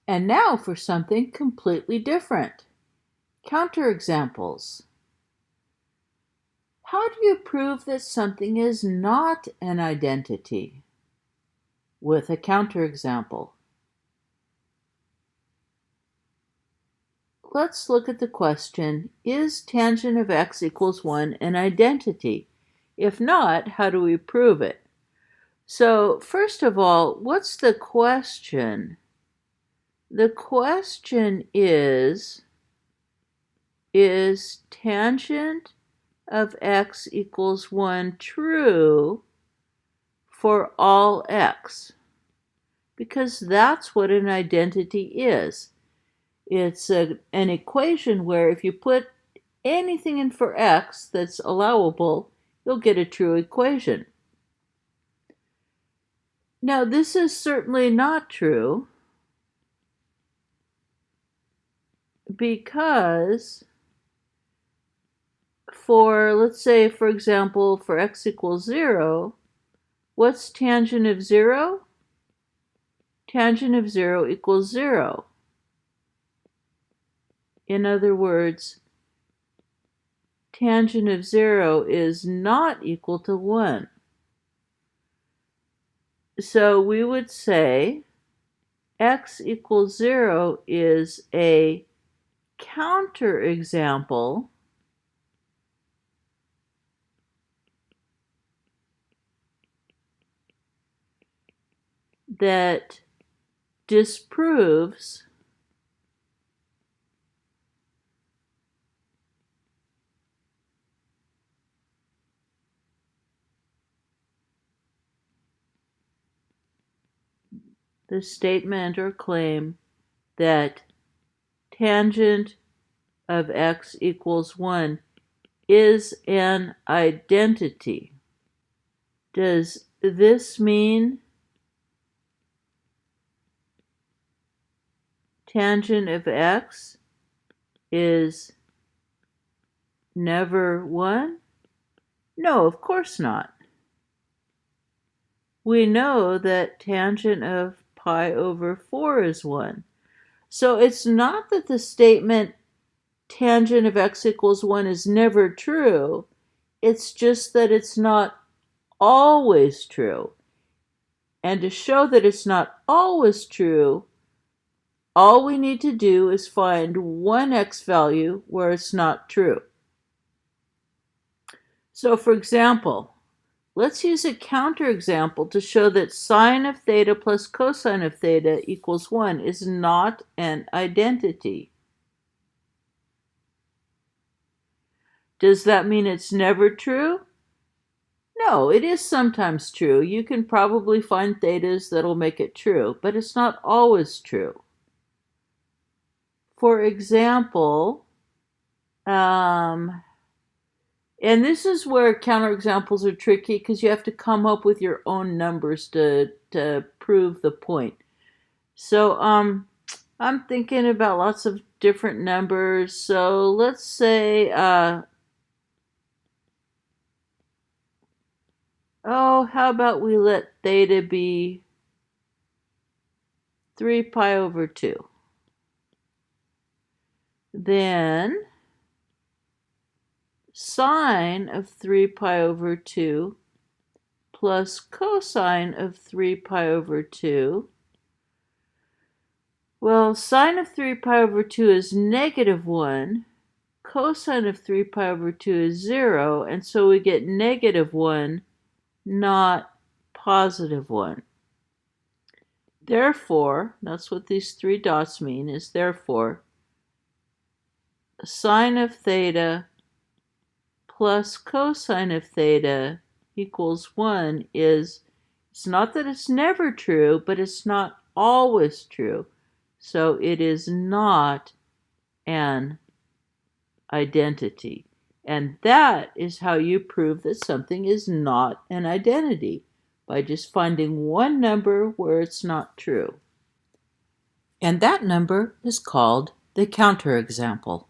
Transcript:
And now for something completely different. Counterexamples. How do you prove that something is not an identity? With a counterexample. Let's look at the question, is tangent of x equals 1 an identity? If not, how do we prove it? So first of all, what's the question? The question is tangent of x equals 1 true for all x? Because that's what an identity is. It's an equation where if you put anything in for x that's allowable, you'll get a true equation. Now, this is certainly not true because let's say, for example, for x equals 0, what's tangent of 0? Tangent of 0 equals 0. In other words, tangent of 0 is not equal to 1. So we would say x equals 0 is a counterexample that disproves the statement or claim that tangent of x equals 1 is an identity. Does this mean tangent of x is never 1? No, of course not. We know that tangent of pi over 4 is 1. So it's not that the statement tangent of x equals 1 is never true. It's just that it's not always true. And to show that it's not always true, all we need to do is find one x value where it's not true. So for example, let's use a counterexample to show that sine of theta plus cosine of theta equals 1 is not an identity. Does that mean it's never true? No, it is sometimes true. You can probably find thetas that'll make it true, but it's not always true. For example, and this is where counterexamples are tricky because you have to come up with your own numbers to prove the point. So I'm thinking about lots of different numbers. So let's say, how about we let theta be 3 pi over 2. Then sine of 3 pi over 2 plus cosine of 3 pi over 2. Well, sine of 3 pi over 2 is negative 1. Cosine of 3 pi over 2 is 0. And so we get negative 1, not positive 1. Therefore, that's what these three dots mean, is therefore, sine of theta plus cosine of theta equals 1 it's not that it's never true, but it's not always true. So it is not an identity. And that is how you prove that something is not an identity, by just finding one number where it's not true. And that number is called the counterexample.